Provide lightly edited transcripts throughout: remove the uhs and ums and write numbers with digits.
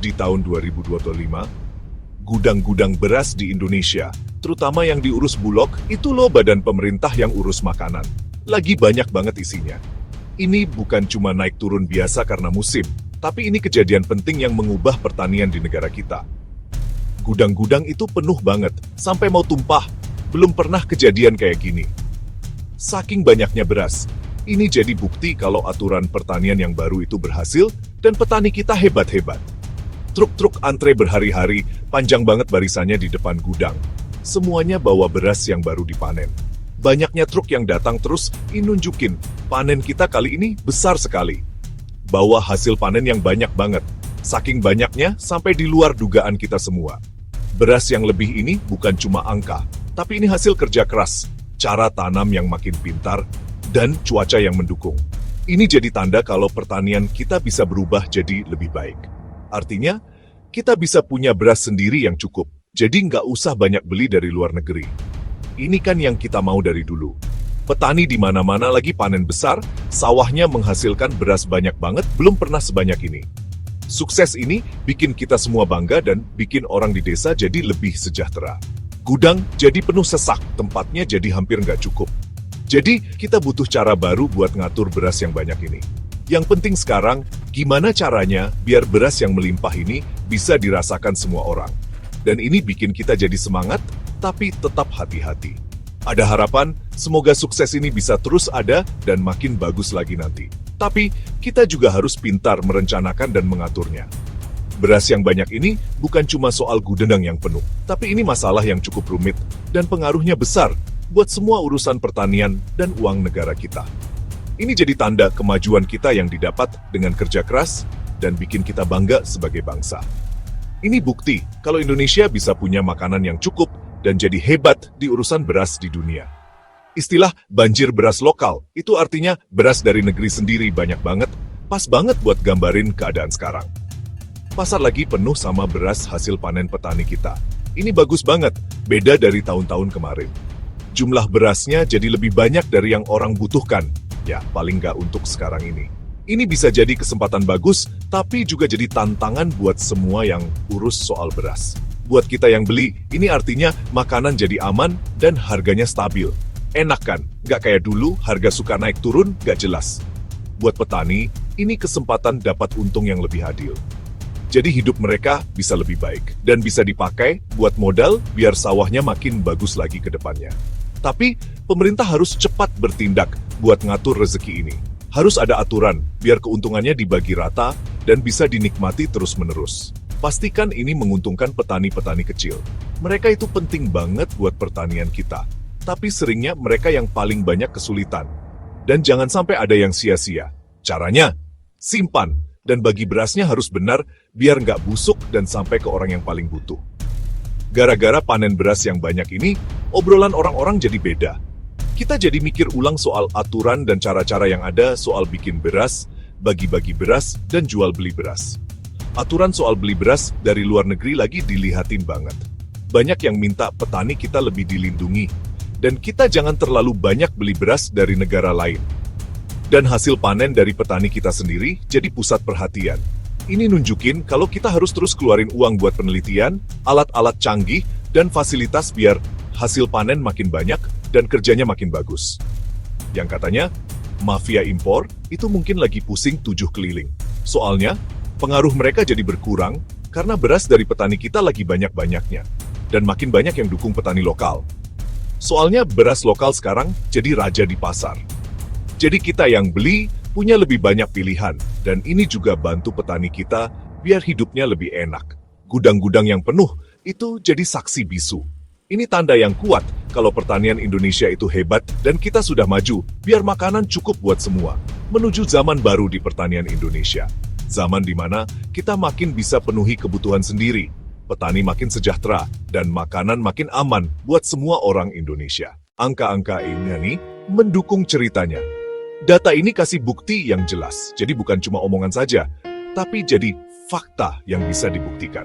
di tahun 2025, gudang-gudang beras di Indonesia, terutama yang diurus Bulog, itu loh badan pemerintah yang urus makanan. Lagi banyak banget isinya. Ini bukan cuma naik turun biasa karena musim, tapi ini kejadian penting yang mengubah pertanian di negara kita. Gudang-gudang itu penuh banget, sampai mau tumpah. Belum pernah kejadian kayak gini. Saking banyaknya beras, ini jadi bukti kalau aturan pertanian yang baru itu berhasil dan petani kita hebat-hebat. Truk-truk antre berhari-hari, panjang banget barisannya di depan gudang. Semuanya bawa beras yang baru dipanen. Banyaknya truk yang datang terus, ini nunjukin panen kita kali ini besar sekali. Bawa hasil panen yang banyak banget. Saking banyaknya sampai di luar dugaan kita semua. Beras yang lebih ini bukan cuma angka, tapi ini hasil kerja keras, cara tanam yang makin pintar, dan cuaca yang mendukung. Ini jadi tanda kalau pertanian kita bisa berubah jadi lebih baik. Artinya, kita bisa punya beras sendiri yang cukup, jadi nggak usah banyak beli dari luar negeri. Ini kan yang kita mau dari dulu. Petani di mana-mana lagi panen besar, sawahnya menghasilkan beras banyak banget, belum pernah sebanyak ini. Sukses ini bikin kita semua bangga dan bikin orang di desa jadi lebih sejahtera. Gudang jadi penuh sesak, tempatnya jadi hampir nggak cukup. Jadi, kita butuh cara baru buat ngatur beras yang banyak ini. Yang penting sekarang, gimana caranya biar beras yang melimpah ini bisa dirasakan semua orang. Dan ini bikin kita jadi semangat, tapi tetap hati-hati. Ada harapan, semoga sukses ini bisa terus ada dan makin bagus lagi nanti. Tapi, kita juga harus pintar merencanakan dan mengaturnya. Beras yang banyak ini bukan cuma soal gudang yang penuh, tapi ini masalah yang cukup rumit dan pengaruhnya besar buat semua urusan pertanian dan uang negara kita. Ini jadi tanda kemajuan kita yang didapat dengan kerja keras dan bikin kita bangga sebagai bangsa. Ini bukti kalau Indonesia bisa punya makanan yang cukup dan jadi hebat di urusan beras di dunia. Istilah banjir beras lokal itu artinya beras dari negeri sendiri banyak banget, pas banget buat gambarin keadaan sekarang. Pasar lagi penuh sama beras hasil panen petani kita. Ini bagus banget, beda dari tahun-tahun kemarin. Jumlah berasnya jadi lebih banyak dari yang orang butuhkan. Ya, paling nggak untuk sekarang ini. Ini bisa jadi kesempatan bagus, tapi juga jadi tantangan buat semua yang urus soal beras. Buat kita yang beli, ini artinya makanan jadi aman dan harganya stabil. Enak kan? Nggak kayak dulu, harga suka naik turun, nggak jelas. Buat petani, ini kesempatan dapat untung yang lebih adil. Jadi hidup mereka bisa lebih baik dan bisa dipakai buat modal biar sawahnya makin bagus lagi ke depannya. Tapi pemerintah harus cepat bertindak buat ngatur rezeki ini. Harus ada aturan biar keuntungannya dibagi rata dan bisa dinikmati terus-menerus. Pastikan ini menguntungkan petani-petani kecil. Mereka itu penting banget buat pertanian kita. Tapi seringnya mereka yang paling banyak kesulitan. Dan jangan sampai ada yang sia-sia. Caranya, simpan. Dan bagi berasnya harus benar biar nggak busuk dan sampai ke orang yang paling butuh. Gara-gara panen beras yang banyak ini, obrolan orang-orang jadi beda. Kita jadi mikir ulang soal aturan dan cara-cara yang ada soal bikin beras, bagi-bagi beras, dan jual beli beras. Aturan soal beli beras dari luar negeri lagi dilihatin banget. Banyak yang minta petani kita lebih dilindungi, dan kita jangan terlalu banyak beli beras dari negara lain. Dan hasil panen dari petani kita sendiri jadi pusat perhatian. Ini nunjukin kalau kita harus terus keluarin uang buat penelitian, alat-alat canggih, dan fasilitas biar hasil panen makin banyak dan kerjanya makin bagus. Yang katanya, mafia impor itu mungkin lagi pusing 7 keliling. Soalnya, pengaruh mereka jadi berkurang karena beras dari petani kita lagi banyak-banyaknya. Dan makin banyak yang dukung petani lokal. Soalnya beras lokal sekarang jadi raja di pasar. Jadi kita yang beli punya lebih banyak pilihan, dan ini juga bantu petani kita biar hidupnya lebih enak. Gudang-gudang yang penuh itu jadi saksi bisu. Ini tanda yang kuat kalau pertanian Indonesia itu hebat dan kita sudah maju biar makanan cukup buat semua. Menuju zaman baru di pertanian Indonesia. Zaman di mana kita makin bisa penuhi kebutuhan sendiri, petani makin sejahtera, dan makanan makin aman buat semua orang Indonesia. Angka-angka ini nih mendukung ceritanya. Data ini kasih bukti yang jelas, jadi bukan cuma omongan saja, tapi jadi fakta yang bisa dibuktikan.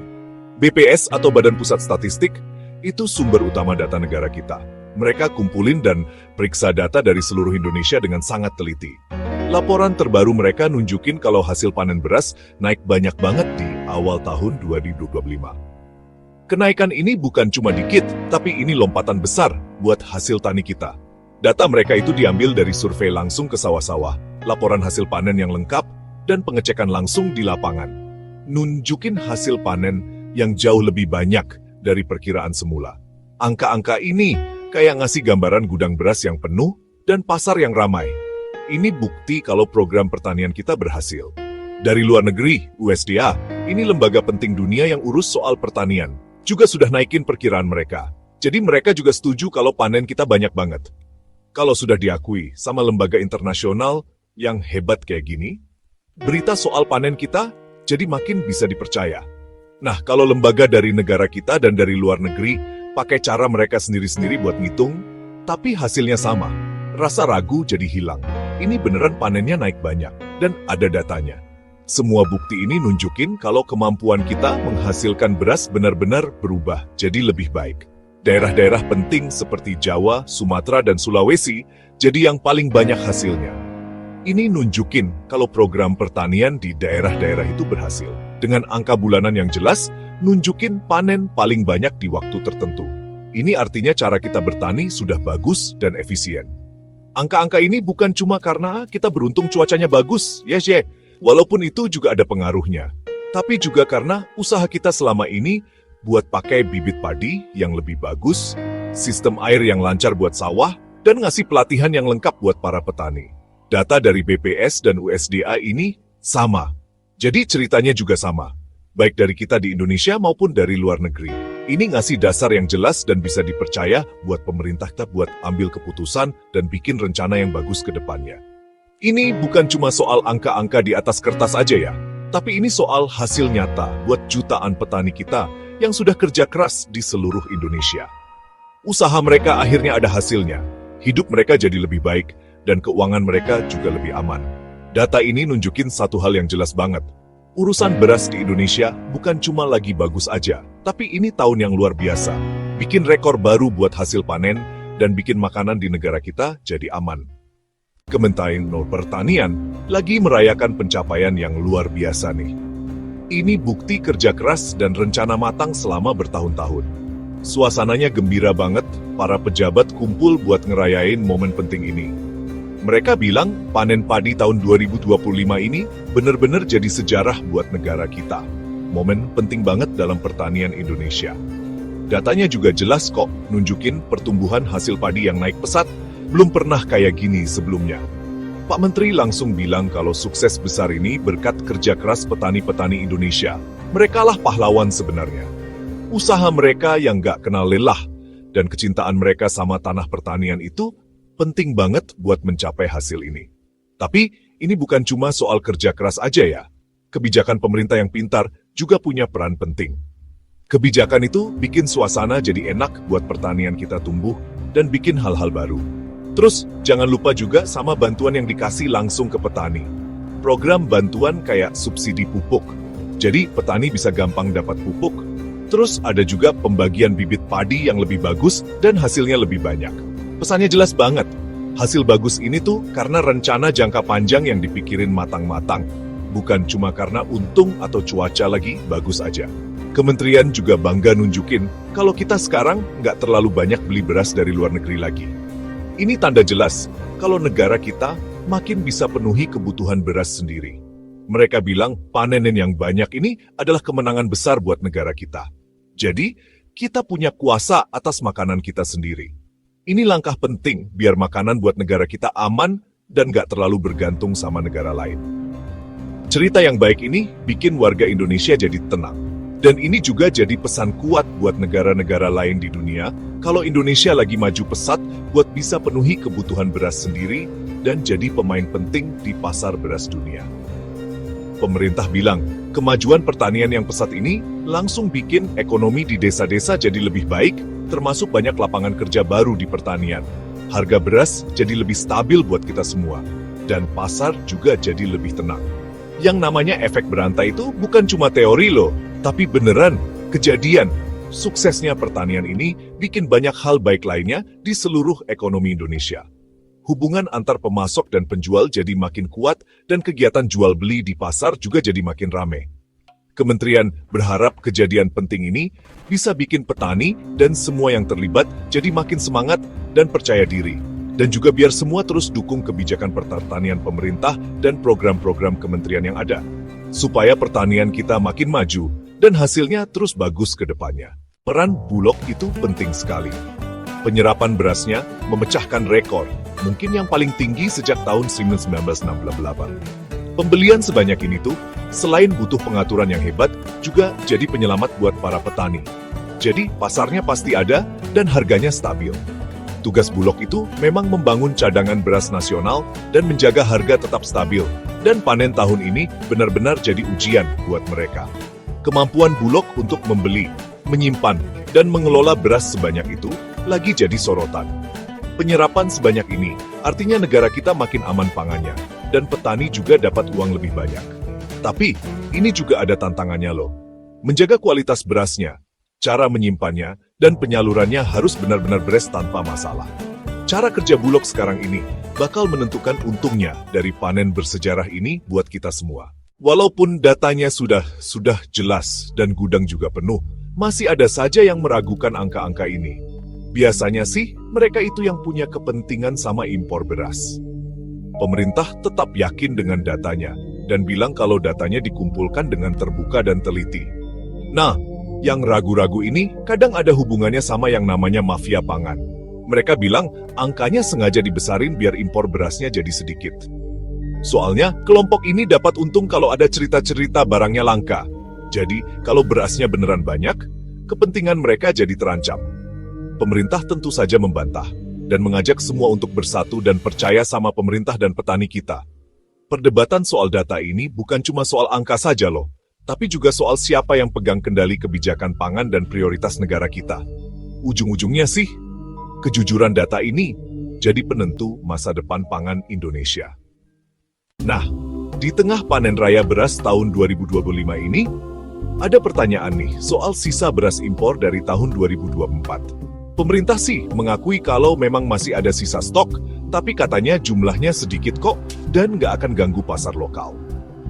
BPS atau Badan Pusat Statistik itu sumber utama data negara kita. Mereka kumpulin dan periksa data dari seluruh Indonesia dengan sangat teliti. Laporan terbaru mereka nunjukin kalau hasil panen beras naik banyak banget di awal tahun 2025. Kenaikan ini bukan cuma dikit, tapi ini lompatan besar buat hasil tani kita. Data mereka itu diambil dari survei langsung ke sawah-sawah, laporan hasil panen yang lengkap, dan pengecekan langsung di lapangan. Nunjukin hasil panen yang jauh lebih banyak dari perkiraan semula. Angka-angka ini kayak ngasih gambaran gudang beras yang penuh dan pasar yang ramai. Ini bukti kalau program pertanian kita berhasil. Dari luar negeri, USDA, ini lembaga penting dunia yang urus soal pertanian, juga sudah naikin perkiraan mereka. Jadi mereka juga setuju kalau panen kita banyak banget. Kalau sudah diakui sama lembaga internasional yang hebat kayak gini, berita soal panen kita jadi makin bisa dipercaya. Nah, kalau lembaga dari negara kita dan dari luar negeri pakai cara mereka sendiri-sendiri buat ngitung, tapi hasilnya sama, rasa ragu jadi hilang. Ini beneran panennya naik banyak, dan ada datanya. Semua bukti ini nunjukin kalau kemampuan kita menghasilkan beras benar-benar berubah jadi lebih baik. Daerah-daerah penting seperti Jawa, Sumatera, dan Sulawesi jadi yang paling banyak hasilnya. Ini nunjukin kalau program pertanian di daerah-daerah itu berhasil. Dengan angka bulanan yang jelas, nunjukin panen paling banyak di waktu tertentu. Ini artinya cara kita bertani sudah bagus dan efisien. Angka-angka ini bukan cuma karena kita beruntung cuacanya bagus, yes. Walaupun itu juga ada pengaruhnya, tapi juga karena usaha kita selama ini buat pakai bibit padi yang lebih bagus, sistem air yang lancar buat sawah, dan ngasih pelatihan yang lengkap buat para petani. Data dari BPS dan USDA ini sama. Jadi ceritanya juga sama, baik dari kita di Indonesia maupun dari luar negeri. Ini ngasih dasar yang jelas dan bisa dipercaya buat pemerintah kita buat ambil keputusan dan bikin rencana yang bagus ke depannya. Ini bukan cuma soal angka-angka di atas kertas aja ya, tapi ini soal hasil nyata buat jutaan petani kita yang sudah kerja keras di seluruh Indonesia. Usaha mereka akhirnya ada hasilnya, hidup mereka jadi lebih baik, dan keuangan mereka juga lebih aman. Data ini nunjukin satu hal yang jelas banget. Urusan beras di Indonesia bukan cuma lagi bagus aja, tapi ini tahun yang luar biasa. Bikin rekor baru buat hasil panen, dan bikin makanan di negara kita jadi aman. Kementerian Pertanian lagi merayakan pencapaian yang luar biasa nih. Ini bukti kerja keras dan rencana matang selama bertahun-tahun. Suasananya gembira banget, para pejabat kumpul buat ngerayain momen penting ini. Mereka bilang panen padi tahun 2025 ini benar-benar jadi sejarah buat negara kita. Momen penting banget dalam pertanian Indonesia. Datanya juga jelas kok, nunjukin pertumbuhan hasil padi yang naik pesat, belum pernah kayak gini sebelumnya. Pak Menteri langsung bilang kalau sukses besar ini berkat kerja keras petani-petani Indonesia. Merekalah pahlawan sebenarnya. Usaha mereka yang gak kenal lelah dan kecintaan mereka sama tanah pertanian itu penting banget buat mencapai hasil ini. Tapi ini bukan cuma soal kerja keras aja ya. Kebijakan pemerintah yang pintar juga punya peran penting. Kebijakan itu bikin suasana jadi enak buat pertanian kita tumbuh dan bikin hal-hal baru. Terus, jangan lupa juga sama bantuan yang dikasih langsung ke petani. Program bantuan kayak subsidi pupuk. Jadi, petani bisa gampang dapat pupuk. Terus, ada juga pembagian bibit padi yang lebih bagus dan hasilnya lebih banyak. Pesannya jelas banget. Hasil bagus ini tuh karena rencana jangka panjang yang dipikirin matang-matang. Bukan cuma karena untung atau cuaca lagi bagus aja. Kementerian juga bangga nunjukin kalau kita sekarang nggak terlalu banyak beli beras dari luar negeri lagi. Ini tanda jelas kalau negara kita makin bisa penuhi kebutuhan beras sendiri. Mereka bilang panen yang banyak ini adalah kemenangan besar buat negara kita. Jadi, kita punya kuasa atas makanan kita sendiri. Ini langkah penting biar makanan buat negara kita aman dan gak terlalu bergantung sama negara lain. Cerita yang baik ini bikin warga Indonesia jadi tenang. Dan ini juga jadi pesan kuat buat negara-negara lain di dunia kalau Indonesia lagi maju pesat buat bisa penuhi kebutuhan beras sendiri dan jadi pemain penting di pasar beras dunia. Pemerintah bilang, kemajuan pertanian yang pesat ini langsung bikin ekonomi di desa-desa jadi lebih baik, termasuk banyak lapangan kerja baru di pertanian. Harga beras jadi lebih stabil buat kita semua, dan pasar juga jadi lebih tenang. Yang namanya efek berantai itu bukan cuma teori loh, tapi beneran, kejadian. Suksesnya pertanian ini bikin banyak hal baik lainnya di seluruh ekonomi Indonesia. Hubungan antar pemasok dan penjual jadi makin kuat dan kegiatan jual beli di pasar juga jadi makin rame. Kementerian berharap kejadian penting ini bisa bikin petani dan semua yang terlibat jadi makin semangat dan percaya diri. Dan juga biar semua terus dukung kebijakan pertanian pemerintah dan program-program kementerian yang ada. Supaya pertanian kita makin maju dan hasilnya terus bagus ke depannya. Peran Bulog itu penting sekali. Penyerapan berasnya memecahkan rekor, mungkin yang paling tinggi sejak tahun 1968. Pembelian sebanyak ini tuh, selain butuh pengaturan yang hebat, juga jadi penyelamat buat para petani. Jadi pasarnya pasti ada dan harganya stabil. Tugas Bulog itu memang membangun cadangan beras nasional dan menjaga harga tetap stabil. Dan panen tahun ini benar-benar jadi ujian buat mereka. Kemampuan Bulog untuk membeli, menyimpan, dan mengelola beras sebanyak itu lagi jadi sorotan. Penyerapan sebanyak ini artinya negara kita makin aman pangannya, dan petani juga dapat uang lebih banyak. Tapi, ini juga ada tantangannya loh. Menjaga kualitas berasnya, cara menyimpannya, dan penyalurannya harus benar-benar beres tanpa masalah. Cara kerja Bulog sekarang ini bakal menentukan untungnya dari panen bersejarah ini buat kita semua. Walaupun datanya sudah jelas dan gudang juga penuh, masih ada saja yang meragukan angka-angka ini. Biasanya sih, mereka itu yang punya kepentingan sama impor beras. Pemerintah tetap yakin dengan datanya, dan bilang kalau datanya dikumpulkan dengan terbuka dan teliti. Nah, yang ragu-ragu ini kadang ada hubungannya sama yang namanya mafia pangan. Mereka bilang angkanya sengaja dibesarin biar impor berasnya jadi sedikit. Soalnya, kelompok ini dapat untung kalau ada cerita-cerita barangnya langka. Jadi, kalau berasnya beneran banyak, kepentingan mereka jadi terancam. Pemerintah tentu saja membantah, dan mengajak semua untuk bersatu dan percaya sama pemerintah dan petani kita. Perdebatan soal data ini bukan cuma soal angka saja loh, tapi juga soal siapa yang pegang kendali kebijakan pangan dan prioritas negara kita. Ujung-ujungnya sih, kejujuran data ini jadi penentu masa depan pangan Indonesia. Nah, di tengah panen raya beras tahun 2025 ini, ada pertanyaan nih soal sisa beras impor dari tahun 2024. Pemerintah sih mengakui kalau memang masih ada sisa stok, tapi katanya jumlahnya sedikit kok dan nggak akan ganggu pasar lokal.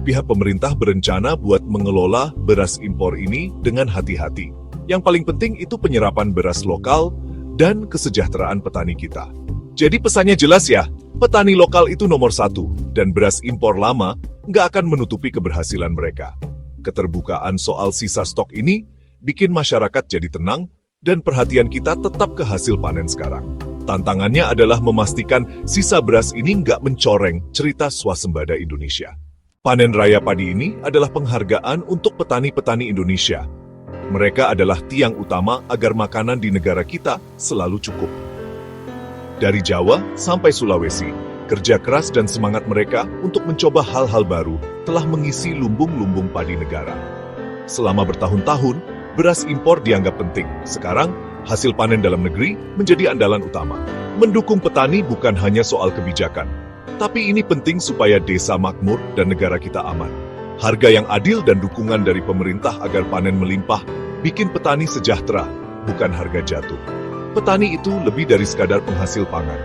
Pihak pemerintah berencana buat mengelola beras impor ini dengan hati-hati. Yang paling penting itu penyerapan beras lokal dan kesejahteraan petani kita. Jadi pesannya jelas ya, petani lokal itu nomor satu, dan beras impor lama nggak akan menutupi keberhasilan mereka. Keterbukaan soal sisa stok ini bikin masyarakat jadi tenang, dan perhatian kita tetap ke hasil panen sekarang. Tantangannya adalah memastikan sisa beras ini nggak mencoreng cerita swasembada Indonesia. Panen raya padi ini adalah penghargaan untuk petani-petani Indonesia. Mereka adalah tiang utama agar makanan di negara kita selalu cukup. Dari Jawa sampai Sulawesi, kerja keras dan semangat mereka untuk mencoba hal-hal baru telah mengisi lumbung-lumbung padi negara. Selama bertahun-tahun, beras impor dianggap penting. Sekarang, hasil panen dalam negeri menjadi andalan utama. Mendukung petani bukan hanya soal kebijakan, tapi ini penting supaya desa makmur dan negara kita aman. Harga yang adil dan dukungan dari pemerintah agar panen melimpah bikin petani sejahtera, bukan harga jatuh. Petani itu lebih dari sekadar penghasil pangan.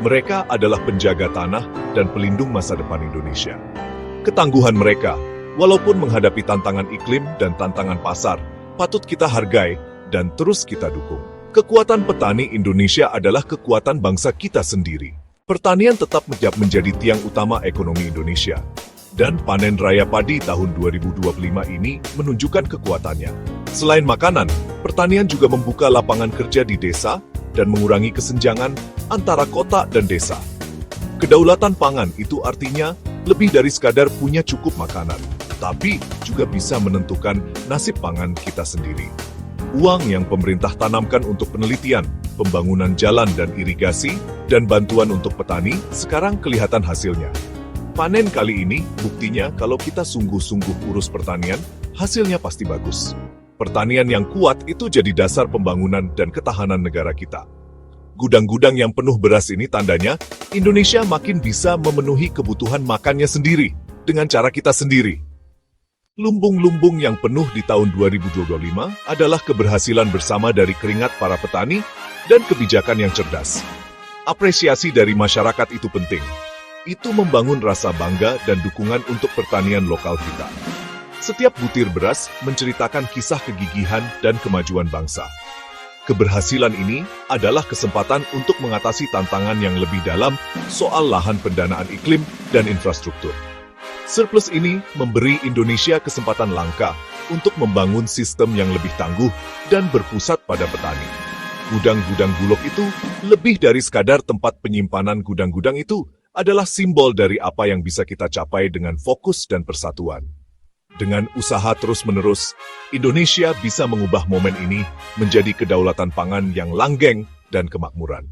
Mereka adalah penjaga tanah dan pelindung masa depan Indonesia. Ketangguhan mereka, walaupun menghadapi tantangan iklim dan tantangan pasar, patut kita hargai dan terus kita dukung. Kekuatan petani Indonesia adalah kekuatan bangsa kita sendiri. Pertanian tetap menjadi tiang utama ekonomi Indonesia. Dan panen raya padi tahun 2025 ini menunjukkan kekuatannya. Selain makanan, pertanian juga membuka lapangan kerja di desa dan mengurangi kesenjangan antara kota dan desa. Kedaulatan pangan itu artinya lebih dari sekadar punya cukup makanan, tapi juga bisa menentukan nasib pangan kita sendiri. Uang yang pemerintah tanamkan untuk penelitian, pembangunan jalan dan irigasi, dan bantuan untuk petani sekarang kelihatan hasilnya. Panen kali ini buktinya kalau kita sungguh-sungguh urus pertanian, hasilnya pasti bagus. Pertanian yang kuat itu jadi dasar pembangunan dan ketahanan negara kita. Gudang-gudang yang penuh beras ini tandanya Indonesia makin bisa memenuhi kebutuhan makannya sendiri dengan cara kita sendiri. Lumbung-lumbung yang penuh di tahun 2025 adalah keberhasilan bersama dari keringat para petani dan kebijakan yang cerdas. Apresiasi dari masyarakat itu penting. Itu membangun rasa bangga dan dukungan untuk pertanian lokal kita. Setiap butir beras menceritakan kisah kegigihan dan kemajuan bangsa. Keberhasilan ini adalah kesempatan untuk mengatasi tantangan yang lebih dalam soal lahan pendanaan iklim dan infrastruktur. Surplus ini memberi Indonesia kesempatan langka untuk membangun sistem yang lebih tangguh dan berpusat pada petani. Gudang-gudang Bulog itu lebih dari sekadar tempat penyimpanan. Gudang-gudang itu adalah simbol dari apa yang bisa kita capai dengan fokus dan persatuan. Dengan usaha terus-menerus, Indonesia bisa mengubah momen ini menjadi kedaulatan pangan yang langgeng dan kemakmuran.